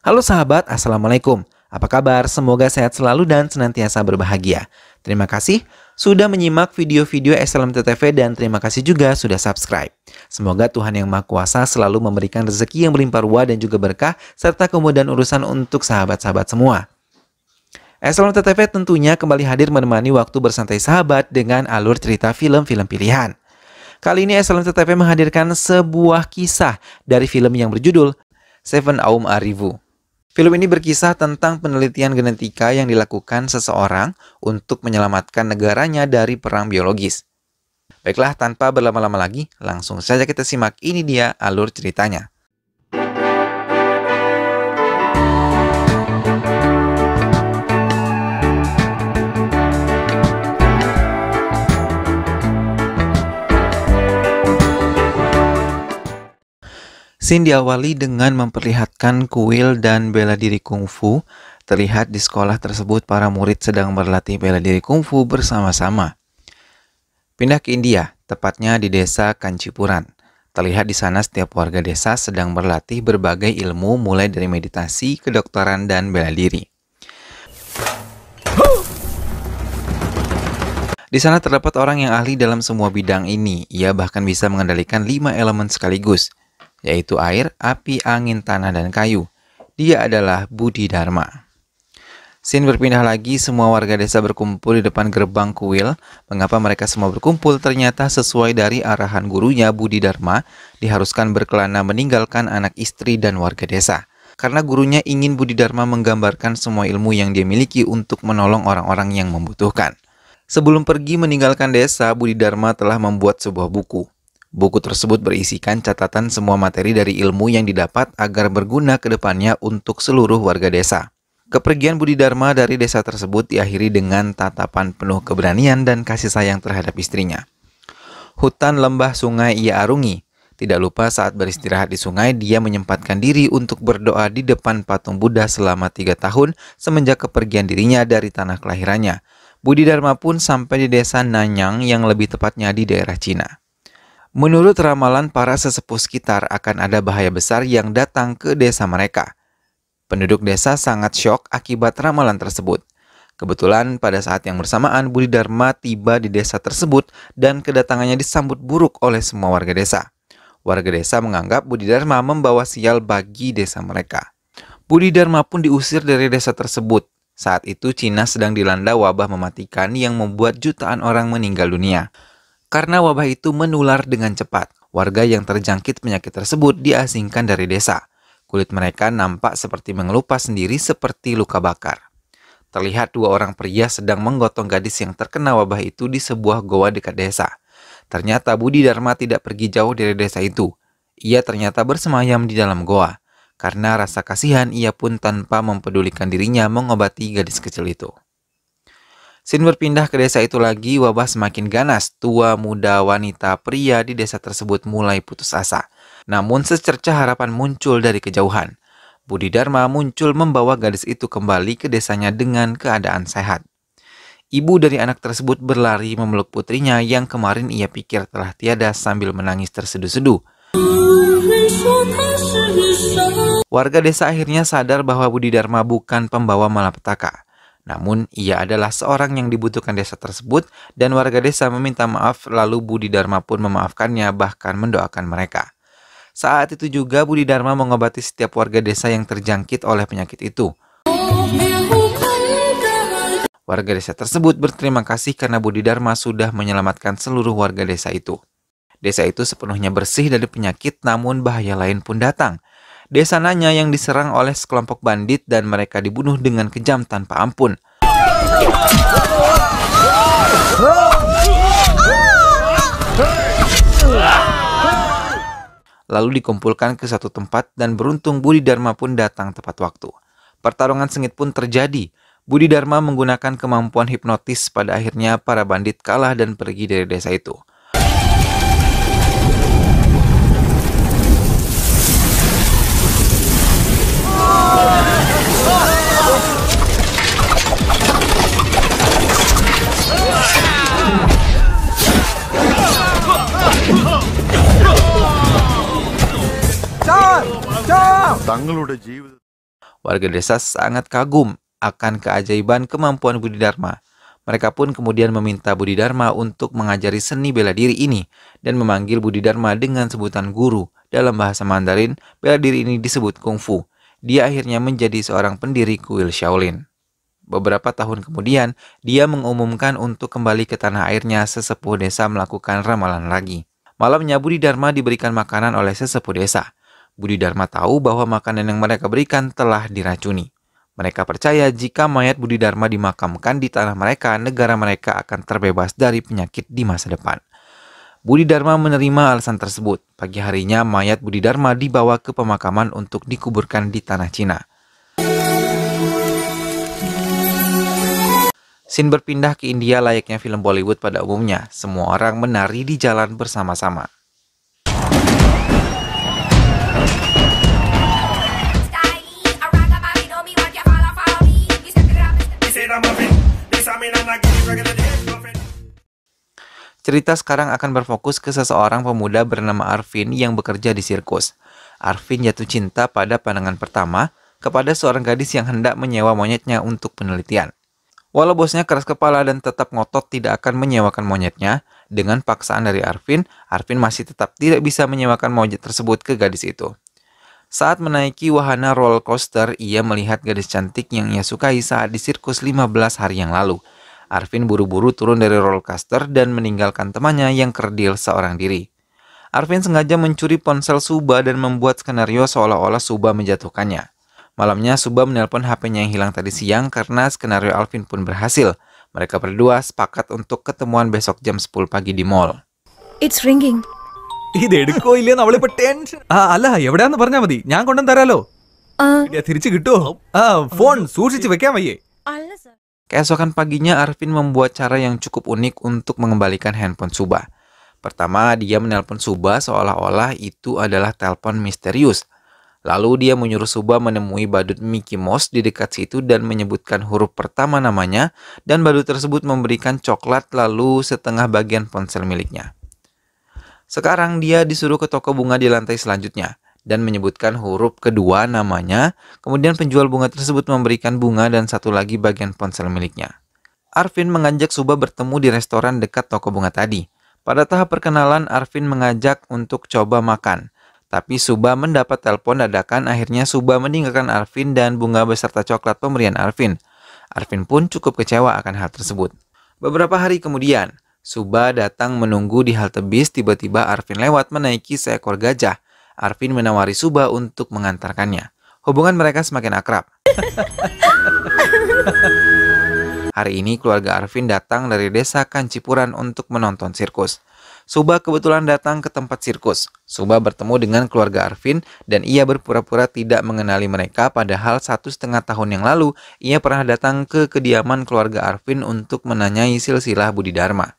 Halo sahabat, Assalamualaikum. Apa kabar? Semoga sehat selalu dan senantiasa berbahagia. Terima kasih sudah menyimak video-video SLMTTV dan terima kasih juga sudah subscribe. Semoga Tuhan Yang Maha Kuasa selalu memberikan rezeki yang berlimpah ruah dan juga berkah, serta kemudahan urusan untuk sahabat-sahabat semua. SLMTTV tentunya kembali hadir menemani waktu bersantai sahabat dengan alur cerita film-film pilihan. Kali ini SLMTTV menghadirkan sebuah kisah dari film yang berjudul Seven Aum Arivu. Film ini berkisah tentang penelitian genetika yang dilakukan seseorang untuk menyelamatkan negaranya dari perang biologis. Baiklah, tanpa berlama-lama lagi, langsung saja kita simak. Ini dia alur ceritanya. Scene diawali dengan memperlihatkan kuil dan bela diri kungfu. Terlihat di sekolah tersebut para murid sedang berlatih bela diri kungfu bersama-sama. Pindah ke India, tepatnya di desa Kancipuran. Terlihat di sana setiap warga desa sedang berlatih berbagai ilmu mulai dari meditasi, kedokteran, dan bela diri. Di sana terdapat orang yang ahli dalam semua bidang ini. Ia bahkan bisa mengendalikan 5 elemen sekaligus, yaitu air, api, angin, tanah, dan kayu. Dia adalah Bodhidharma. Scene berpindah lagi, semua warga desa berkumpul di depan gerbang kuil. Mengapa mereka semua berkumpul? Ternyata sesuai dari arahan gurunya, Bodhidharma diharuskan berkelana meninggalkan anak istri dan warga desa. Karena gurunya ingin Bodhidharma menggambarkan semua ilmu yang dia miliki untuk menolong orang-orang yang membutuhkan. Sebelum pergi meninggalkan desa, Bodhidharma telah membuat sebuah buku. Buku tersebut berisikan catatan semua materi dari ilmu yang didapat agar berguna ke depannya untuk seluruh warga desa. Kepergian Bodhidharma dari desa tersebut diakhiri dengan tatapan penuh keberanian dan kasih sayang terhadap istrinya. Hutan, lembah, sungai ia arungi. Tidak lupa saat beristirahat di sungai, dia menyempatkan diri untuk berdoa di depan patung Buddha selama 3 tahun semenjak kepergian dirinya dari tanah kelahirannya. Bodhidharma pun sampai di desa Nanyang yang lebih tepatnya di daerah Cina. Menurut ramalan para sesepuh sekitar akan ada bahaya besar yang datang ke desa mereka. Penduduk desa sangat syok akibat ramalan tersebut. Kebetulan pada saat yang bersamaan Bodhidharma tiba di desa tersebut dan kedatangannya disambut buruk oleh semua warga desa. Warga desa menganggap Bodhidharma membawa sial bagi desa mereka. Bodhidharma pun diusir dari desa tersebut. Saat itu Cina sedang dilanda wabah mematikan yang membuat jutaan orang meninggal dunia. Karena wabah itu menular dengan cepat, warga yang terjangkit penyakit tersebut diasingkan dari desa. Kulit mereka nampak seperti mengelupas sendiri seperti luka bakar. Terlihat 2 orang pria sedang menggotong gadis yang terkena wabah itu di sebuah goa dekat desa. Ternyata Bodhidharma tidak pergi jauh dari desa itu. Ia ternyata bersemayam di dalam goa. Karena rasa kasihan, ia pun tanpa mempedulikan dirinya mengobati gadis kecil itu. Scene berpindah ke desa itu lagi, wabah semakin ganas. Tua, muda, wanita, pria di desa tersebut mulai putus asa. Namun secercah harapan muncul dari kejauhan. Bodhidharma muncul membawa gadis itu kembali ke desanya dengan keadaan sehat. Ibu dari anak tersebut berlari memeluk putrinya yang kemarin ia pikir telah tiada sambil menangis terseduh-seduh. Warga desa akhirnya sadar bahwa Bodhidharma bukan pembawa malapetaka. Namun, ia adalah seorang yang dibutuhkan desa tersebut dan warga desa meminta maaf lalu Bodhidharma pun memaafkannya bahkan mendoakan mereka. Saat itu juga Bodhidharma mengobati setiap warga desa yang terjangkit oleh penyakit itu. Warga desa tersebut berterima kasih karena Bodhidharma sudah menyelamatkan seluruh warga desa itu. Desa itu sepenuhnya bersih dari penyakit namun bahaya lain pun datang. Desa Nanya yang diserang oleh sekelompok bandit dan mereka dibunuh dengan kejam tanpa ampun. Lalu dikumpulkan ke satu tempat dan beruntung Bodhidharma pun datang tepat waktu. Pertarungan sengit pun terjadi. Bodhidharma menggunakan kemampuan hipnotis, pada akhirnya para bandit kalah dan pergi dari desa itu. Warga desa sangat kagum akan keajaiban kemampuan Budi Dharma. Mereka pun kemudian meminta Budi Dharma untuk mengajari seni bela diri ini dan memanggil Budi Dharma dengan sebutan guru. Dalam bahasa Mandarin, bela diri ini disebut kungfu. Dia akhirnya menjadi seorang pendiri kuil Shaolin. Beberapa tahun kemudian, dia mengumumkan untuk kembali ke tanah airnya. Sesepuh desa melakukan ramalan lagi. Malamnya Budi Dharma diberikan makanan oleh sesepuh desa. Budi Dharma tahu bahwa makanan yang mereka berikan telah diracuni. Mereka percaya jika mayat Budi Dharma dimakamkan di tanah mereka, negara mereka akan terbebas dari penyakit di masa depan. Budi Dharma menerima alasan tersebut. Pagi harinya mayat Budi Dharma dibawa ke pemakaman untuk dikuburkan di tanah Cina. Scene berpindah ke India layaknya film Bollywood pada umumnya. Semua orang menari di jalan bersama-sama. Cerita sekarang akan berfokus ke seseorang pemuda bernama Arvin yang bekerja di sirkus. Arvin jatuh cinta pada pandangan pertama kepada seorang gadis yang hendak menyewa monyetnya untuk penelitian. Walau bosnya keras kepala dan tetap ngotot tidak akan menyewakan monyetnya, dengan paksaan dari Arvin masih tetap tidak bisa menyewakan monyet tersebut ke gadis itu. Saat menaiki wahana roller coaster, ia melihat gadis cantik yang ia sukai saat di sirkus 15 hari yang lalu. Arvin buru-buru turun dari roller coaster dan meninggalkan temannya yang kerdil seorang diri. Arvin sengaja mencuri ponsel Suba dan membuat skenario seolah-olah Suba menjatuhkannya. Malamnya Suba menelpon HP-nya yang hilang tadi siang karena skenario Arvin pun berhasil. Mereka berdua sepakat untuk ketemuan besok jam 10 pagi di mall. It's ringing. ഇതെടുക്കോ ഇല്ലെന്ന് അവളിപ്പോ ടെൻഷൻ. അല്ല എവിടെയാന്ന് പറഞ്ഞാ മതി, ഞാൻ കൊണ്ടുവന്ന് തരാലോ. തിരിച്ചു കിട്ടുമോ? ഫോൺ സൂക്ഷിച്ചു വെക്കാൻ വയ്യേ. Keesokan paginya Arvin membuat cara yang cukup unik untuk mengembalikan handphone Suba. Pertama, dia menelpon Suba seolah-olah itu adalah telepon misterius. Lalu dia menyuruh Suba menemui badut Mickey Mouse di dekat situ dan menyebutkan huruf pertama namanya, dan badut tersebut memberikan coklat lalu setengah bagian ponsel miliknya. Sekarang dia disuruh ke toko bunga di lantai selanjutnya dan menyebutkan huruf kedua namanya, kemudian penjual bunga tersebut memberikan bunga dan satu lagi bagian ponsel miliknya. Arvin mengajak Suba bertemu di restoran dekat toko bunga tadi. Pada tahap perkenalan, Arvin mengajak untuk coba makan. Tapi Suba mendapat telepon dadakan, akhirnya Suba meninggalkan Arvin dan bunga beserta coklat pemberian Arvin. Arvin pun cukup kecewa akan hal tersebut. Beberapa hari kemudian, Suba datang menunggu di halte bis, tiba-tiba Arvin lewat menaiki seekor gajah. Arvin menawari Suba untuk mengantarkannya. Hubungan mereka semakin akrab. Hari ini keluarga Arvin datang dari desa Kancipuran untuk menonton sirkus. Suba kebetulan datang ke tempat sirkus. Suba bertemu dengan keluarga Arvin dan ia berpura-pura tidak mengenali mereka, padahal 1,5 tahun yang lalu ia pernah datang ke kediaman keluarga Arvin untuk menanyai silsilah Budi Dharma.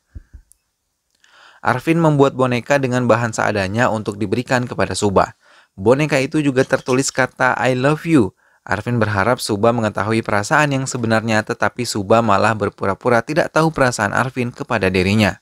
Arvin membuat boneka dengan bahan seadanya untuk diberikan kepada Suba. Boneka itu juga tertulis kata I love you. Arvin berharap Suba mengetahui perasaan yang sebenarnya, tetapi Suba malah berpura-pura tidak tahu perasaan Arvin kepada dirinya.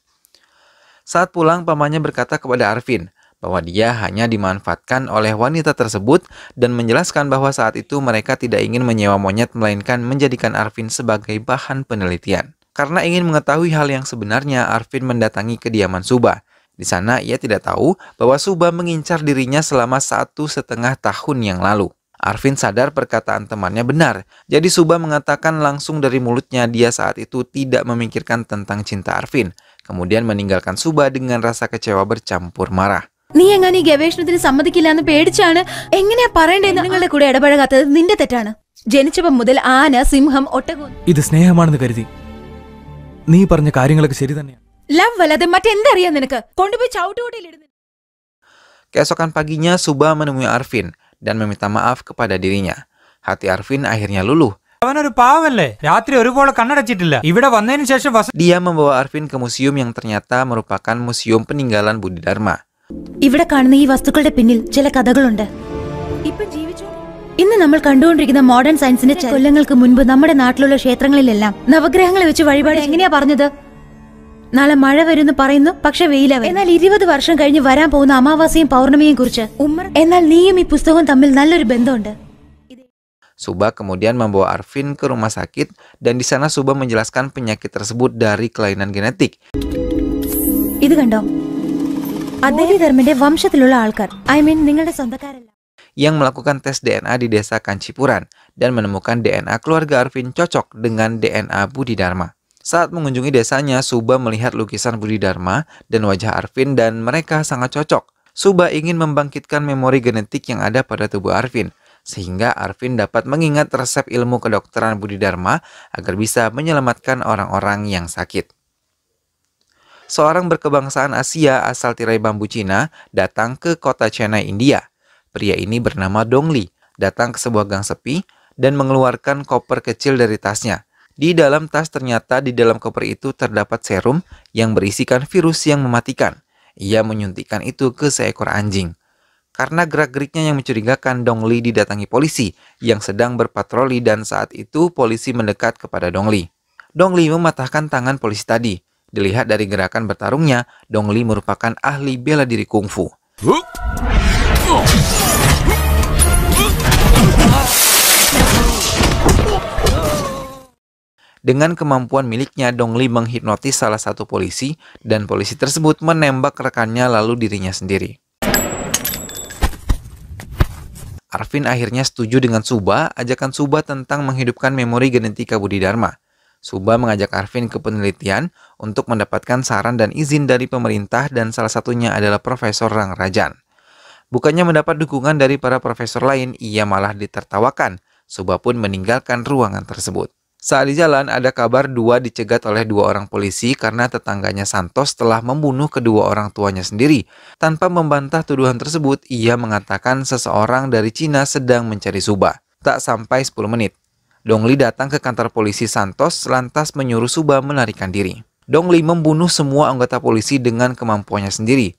Saat pulang, pamannya berkata kepada Arvin bahwa dia hanya dimanfaatkan oleh wanita tersebut dan menjelaskan bahwa saat itu mereka tidak ingin menyewa monyet melainkan menjadikan Arvin sebagai bahan penelitian. Karena ingin mengetahui hal yang sebenarnya, Arvin mendatangi kediaman Suba. Di sana ia tidak tahu bahwa Suba mengincar dirinya selama 1,5 tahun yang lalu. Arvin sadar perkataan temannya benar. Jadi Suba mengatakan langsung dari mulutnya dia saat itu tidak memikirkan tentang cinta Arvin. Kemudian meninggalkan Suba dengan rasa kecewa bercampur marah. നീ എങ്ങനെ ഈ ഗവേഷണത്തിന് സമ്മതിക്കില്ലാന്ന് പേടിച്ചാണ് എങ്ങനെയാ പറയണ്ടേന്ന് നിങ്ങളുടെ കൂടെ ഇടപഴകാത്തത് നിന്റെ തെറ്റാണ്. ജനിച്ചപ്പോൾ മുതൽ ആന, സിംഹം, ഒട്ടകം. ഇത് സ്നേഹമാണെന്ന് കരുതി നീ പറഞ്ഞ കാര്യങ്ങളൊക്കെ ശരി തന്നെയാണ്. ലവ് അല്ലാതെ മറ്റെന്തറിയാം നിനക്ക്? കൊണ്ടുപോയി ചവിട്ടുകൂടയിലിടുന്നു. Keesokan paginya Suba menemui Arvin dan meminta maaf kepada dirinya. Hati Arvin akhirnya luluh. അവനൊരു പാവല്ലേ, രാത്രി ഒരുപോലെ കണ്ണടച്ചിട്ടില്ല. ഇവിടെ വന്നതിന് ശേഷം Dia membawa Arvin ke museum yang ternyata merupakan museum peninggalan Budi Dharma. ഇവിടെ കാണുന്ന ഈ വസ്തുക്കളുടെ പിന്നിൽ ചില കഥകളുണ്ട്. ഇന്ന് നമ്മൾ കണ്ടുകൊണ്ടിരിക്കുന്ന മോഡേൺ സയൻസിന്റെ കൊല്ലങ്ങൾക്ക് മുൻപ് നമ്മുടെ നാട്ടിലുള്ള ക്ഷേത്രങ്ങളിലെല്ലാം നവഗ്രഹങ്ങളെ വെച്ച് വഴിപാട് എങ്ങനെയാ പറഞ്ഞത്? നാളെ മഴ വരുന്നു പറയുന്നു, പക്ഷെ വെയിലാവും. എന്നാൽ 20 വർഷം കഴിഞ്ഞ് വരാൻ പോകുന്ന അമാവാസിയും പൗർണമിയെയും കുറിച്ച് എന്നാൽ നീയും ഈ പുസ്തകവും തമ്മിൽ നല്ലൊരു ബന്ധമുണ്ട്. Suba kemudian membawa Arvin ke rumah sakit dan di sana Suba menjelaskan penyakit tersebut dari kelainan genetik. ഇത് കണ്ടോ അദ്ദേഹത്തിന്റെ വംശത്തിലുള്ള ആൾക്കാർ നിങ്ങളുടെ സ്വന്തക്കാരല്ല yang melakukan tes DNA di desa Kancipuran dan menemukan DNA keluarga Arvin cocok dengan DNA Budi Dharma. Saat mengunjungi desanya, Suba melihat lukisan Budi Dharma dan wajah Arvin dan mereka sangat cocok. Suba ingin membangkitkan memori genetik yang ada pada tubuh Arvin, sehingga Arvin dapat mengingat resep ilmu kedokteran Budi Dharma agar bisa menyelamatkan orang-orang yang sakit. Seorang berkebangsaan Asia asal tirai bambu Cina datang ke kota Chennai, India. Pria ini bernama Dong Li, datang ke sebuah gang sepi dan mengeluarkan koper kecil dari tasnya. Di dalam tas ternyata di dalam koper itu terdapat serum yang berisikan virus yang mematikan. Ia menyuntikkan itu ke seekor anjing. Karena gerak-geriknya yang mencurigakan, Dong Li didatangi polisi yang sedang berpatroli dan saat itu polisi mendekat kepada Dong Li. Dong Li mematahkan tangan polisi tadi. Dilihat dari gerakan bertarungnya, Dong Li merupakan ahli bela diri kungfu. Dengan kemampuan miliknya, Dong Li menghipnotis salah satu polisi dan polisi tersebut menembak rekannya lalu dirinya sendiri. Arvin akhirnya setuju dengan Suba, ajakan Suba tentang menghidupkan memori genetika Budi Dharma. Suba mengajak Arvin ke penelitian untuk mendapatkan saran dan izin dari pemerintah dan salah satunya adalah Profesor Rangarajan. Bukannya mendapat dukungan dari para profesor lain, ia malah ditertawakan. Suba pun meninggalkan ruangan tersebut. Saat di jalan, ada kabar Dua dicegat oleh 2 orang polisi karena tetangganya Santos telah membunuh kedua orang tuanya sendiri. Tanpa membantah tuduhan tersebut, ia mengatakan seseorang dari Cina sedang mencari Suba. Tak sampai 10 menit, Dong Li datang ke kantor polisi Santos lantas menyuruh Suba melarikan diri. Dong Li membunuh semua anggota polisi dengan kemampuannya sendiri.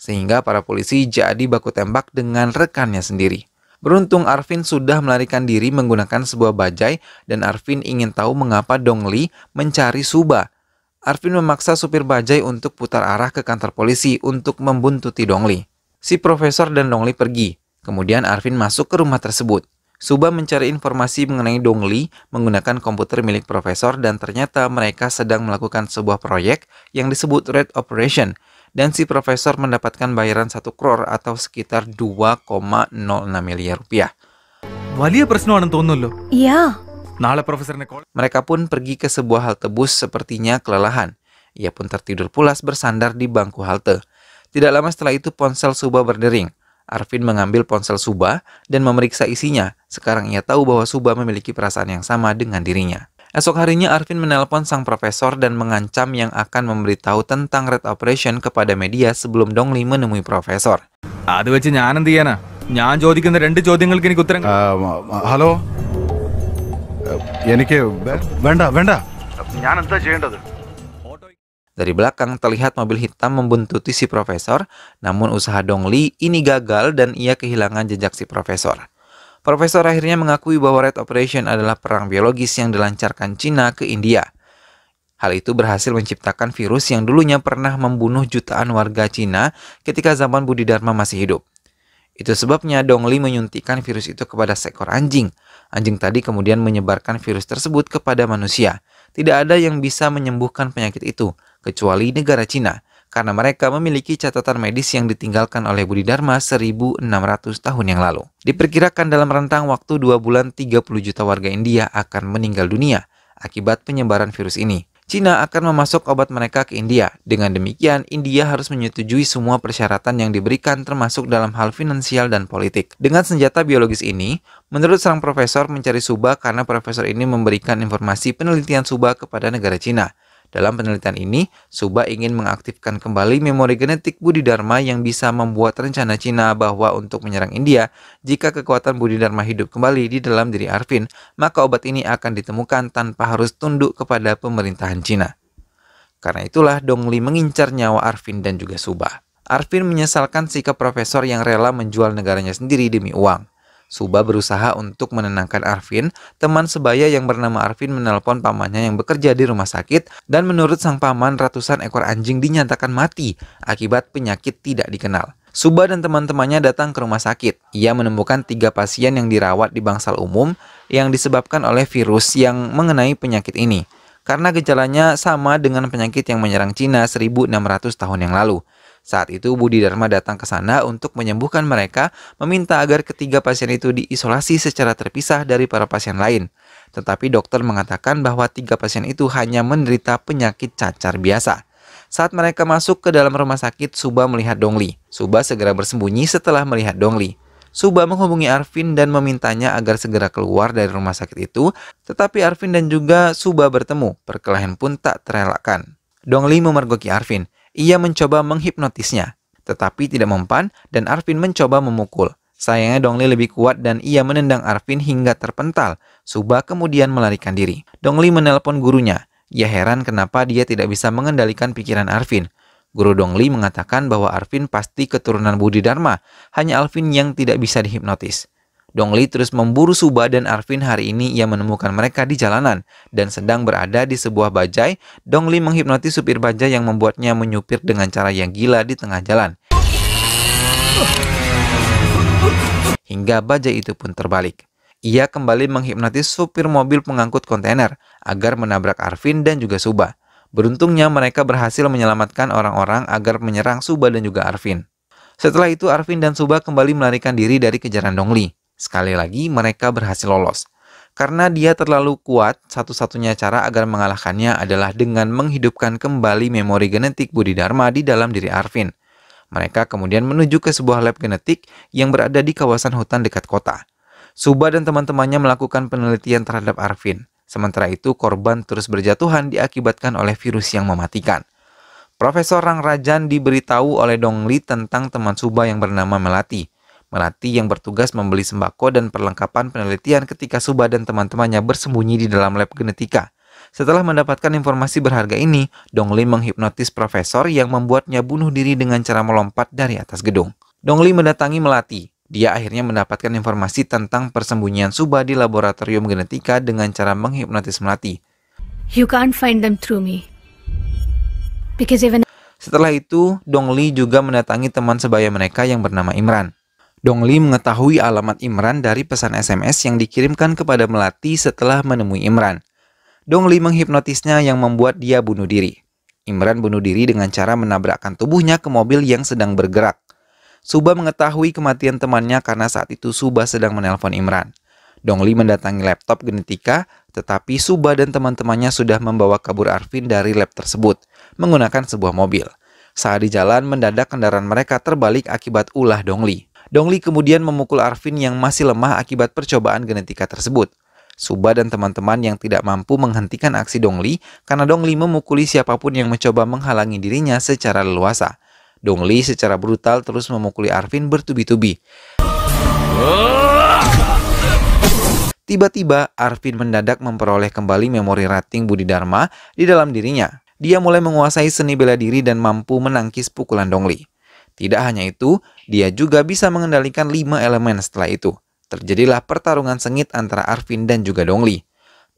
Sehingga para polisi jadi baku tembak dengan rekannya sendiri. Beruntung Arvin sudah melarikan diri menggunakan sebuah bajai dan Arvin ingin tahu mengapa Dong Li mencari Suba. Arvin memaksa supir bajai untuk putar arah ke kantor polisi untuk membuntuti Dong Li. Si profesor dan Dong Li pergi. Kemudian Arvin masuk ke rumah tersebut. Suba mencari informasi mengenai Dong Li menggunakan komputer milik profesor dan ternyata mereka sedang melakukan sebuah proyek yang disebut Red Operation. Dan si profesor mendapatkan bayaran 1 crore atau sekitar 2,06 miliar rupiah. വലിയ പ്രശ്നമാണെന്ന് തോന്നുന്നല്ലോ. Iya. നാളെ പ്രൊഫസറിനെ call. Mereka pun pergi ke sebuah halte bus sepertinya kelelahan. Ia pun tertidur pulas bersandar di bangku halte. Tidak lama setelah itu ponsel Suba berdering. Arvin mengambil ponsel Suba dan memeriksa isinya. Sekarang ia tahu bahwa Suba memiliki perasaan yang sama dengan dirinya. Esok harinya Arvin menelpon sang profesor dan mengancam yang akan memberitahu tentang Red Operation kepada media sebelum Dong Li menemui profesor. അത് വെച്ച് ഞാൻ എന്ത് ചെയ്യാനാ? ഞാൻ ചോദിക്കുന്ന 2 ചോദ്യങ്ങൾക്ക് എനിക്ക് ഉത്തരം. ഹലോ, എനിക്ക് വേണ്ട വേണ്ട. ഞാൻ എന്താ ചെയ്യേണ്ടത്? Dari belakang terlihat mobil hitam membuntuti si profesor, namun usaha Dong Li ini gagal dan ia kehilangan jejak si profesor. Profesor akhirnya mengakui bahwa Red Operation adalah perang biologis yang dilancarkan Cina ke India. Hal itu berhasil menciptakan virus yang dulunya pernah membunuh jutaan warga Cina ketika zaman Budi Dharma masih hidup. Itu sebabnya Dong Li menyuntikkan virus itu kepada seekor anjing. Anjing tadi kemudian menyebarkan virus tersebut kepada manusia. Tidak ada yang bisa menyembuhkan penyakit itu, kecuali negara Cina, karena mereka memiliki catatan medis yang ditinggalkan oleh Budi Dharma 1.600 tahun yang lalu. Diperkirakan dalam rentang waktu 2 bulan 30 juta warga India akan meninggal dunia akibat penyebaran virus ini. Cina akan memasok obat mereka ke India. Dengan demikian, India harus menyetujui semua persyaratan yang diberikan termasuk dalam hal finansial dan politik. Dengan senjata biologis ini, menurut sang profesor mencari Suba karena profesor ini memberikan informasi penelitian Suba kepada negara Cina. Dalam penelitian ini, Suba ingin mengaktifkan kembali memori genetik Budi Dharma yang bisa membuat rencana Cina bahwa untuk menyerang India, jika kekuatan Budi Dharma hidup kembali di dalam diri Arvin, maka obat ini akan ditemukan tanpa harus tunduk kepada pemerintahan Cina. Karena itulah Dong Li mengincar nyawa Arvin dan juga Suba. Arvin menyesalkan sikap profesor yang rela menjual negaranya sendiri demi uang. Suba berusaha untuk menenangkan Arvin. Teman sebaya yang bernama Arvin menelpon pamannya yang bekerja di rumah sakit, dan menurut sang paman ratusan ekor anjing dinyatakan mati akibat penyakit tidak dikenal. Suba dan teman-temannya datang ke rumah sakit. Ia menemukan 3 pasien yang dirawat di bangsal umum yang disebabkan oleh virus yang mengenai penyakit ini. Karena gejalanya sama dengan penyakit yang menyerang Cina 1600 tahun yang lalu. Saat itu Budi Dharma datang ke sana untuk menyembuhkan mereka, meminta agar ketiga pasien itu diisolasi secara terpisah dari para pasien lain. Tetapi dokter mengatakan bahwa 3 pasien itu hanya menderita penyakit cacar biasa. Saat mereka masuk ke dalam rumah sakit, Suba melihat Dongli. Suba segera bersembunyi setelah melihat Dongli. Suba menghubungi Arvin dan memintanya agar segera keluar dari rumah sakit itu, tetapi Arvin dan juga Suba bertemu. Perkelahian pun tak terelakkan. Dongli memergoki Arvin. Ia mencoba menghipnotisnya, tetapi tidak mempan dan Arvin mencoba memukul. Sayangnya Dongli lebih kuat dan ia menendang Arvin hingga terpental. Suba kemudian melarikan diri. Dongli menelpon gurunya. Ia heran kenapa dia tidak bisa mengendalikan pikiran Arvin. Guru Dongli mengatakan bahwa Arvin pasti keturunan Budi Dharma, hanya Arvin yang tidak bisa dihipnotis. Dongli terus memburu Suba dan Arvin. Hari ini ia menemukan mereka di jalanan dan sedang berada di sebuah bajai. Dongli menghipnotis supir bajai yang membuatnya menyupir dengan cara yang gila di tengah jalan. Hingga bajai itu pun terbalik. Ia kembali menghipnotis supir mobil pengangkut kontainer agar menabrak Arvin dan juga Suba. Beruntungnya mereka berhasil menyelamatkan orang-orang agar menyerang Suba dan juga Arvin. Setelah itu Arvin dan Suba kembali melarikan diri dari kejaran Dongli. Sekali lagi mereka berhasil lolos. Karena dia terlalu kuat, satu-satunya cara agar mengalahkannya adalah dengan menghidupkan kembali memori genetik Budi Dharma di dalam diri Arvin. Mereka kemudian menuju ke sebuah lab genetik yang berada di kawasan hutan dekat kota. Suba dan teman-temannya melakukan penelitian terhadap Arvin. Sementara itu, korban terus berjatuhan diakibatkan oleh virus yang mematikan. Profesor Rangrajan diberitahu oleh Dongli tentang teman Suba yang bernama Melati. Melati yang bertugas membeli sembako dan perlengkapan penelitian ketika Suba dan teman-temannya bersembunyi di dalam lab genetika. Setelah mendapatkan informasi berharga ini, Dongli menghipnotis profesor yang membuatnya bunuh diri dengan cara melompat dari atas gedung. Dongli mendatangi Melati. Dia akhirnya mendapatkan informasi tentang persembunyian Suba di laboratorium genetika dengan cara menghipnotis Melati. You can't find them through me. Because even... Setelah itu, Dongli juga mendatangi teman sebaya mereka yang bernama Imran. Dongli mengetahui alamat Imran dari pesan SMS yang dikirimkan kepada Melati setelah menemui Imran. Dongli menghipnotisnya yang membuat dia bunuh diri. Imran bunuh diri dengan cara menabrakkan tubuhnya ke mobil yang sedang bergerak. Suba mengetahui kematian temannya karena saat itu Suba sedang menelpon Imran. Dongli mendatangi laptop genetika, tetapi Suba dan teman-temannya sudah membawa kabur Arvin dari lab tersebut menggunakan sebuah mobil. Saat di jalan, mendadak kendaraan mereka terbalik akibat ulah Dongli. Dongli kemudian memukul Arvin yang masih lemah akibat percobaan genetika tersebut. Suba dan teman-teman yang tidak mampu menghentikan aksi Dongli karena Dongli memukuli siapapun yang mencoba menghalangi dirinya secara leluasa. Dongli secara brutal terus memukuli Arvin bertubi-tubi. Tiba-tiba, Arvin mendadak memperoleh kembali memori rating Budi Dharma di dalam dirinya. Dia mulai menguasai seni bela diri dan mampu menangkis pukulan Dongli. Tidak hanya itu, dia juga bisa mengendalikan 5 elemen setelah itu. Terjadilah pertarungan sengit antara Arvin dan juga Dongli.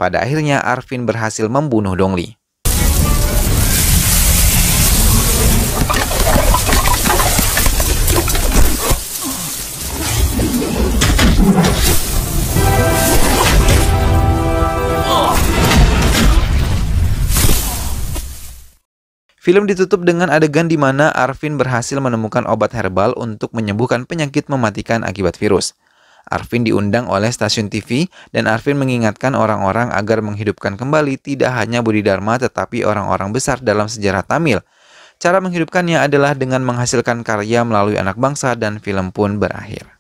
Pada akhirnya, Arvin berhasil membunuh Dongli. Film ditutup dengan adegan di mana Arvin berhasil menemukan obat herbal untuk menyembuhkan penyakit mematikan akibat virus. Arvin diundang oleh stasiun TV dan Arvin mengingatkan orang-orang agar menghidupkan kembali tidak hanya Budi Dharma tetapi orang-orang besar dalam sejarah Tamil. Cara menghidupkannya adalah dengan menghasilkan karya melalui anak bangsa dan film pun berakhir.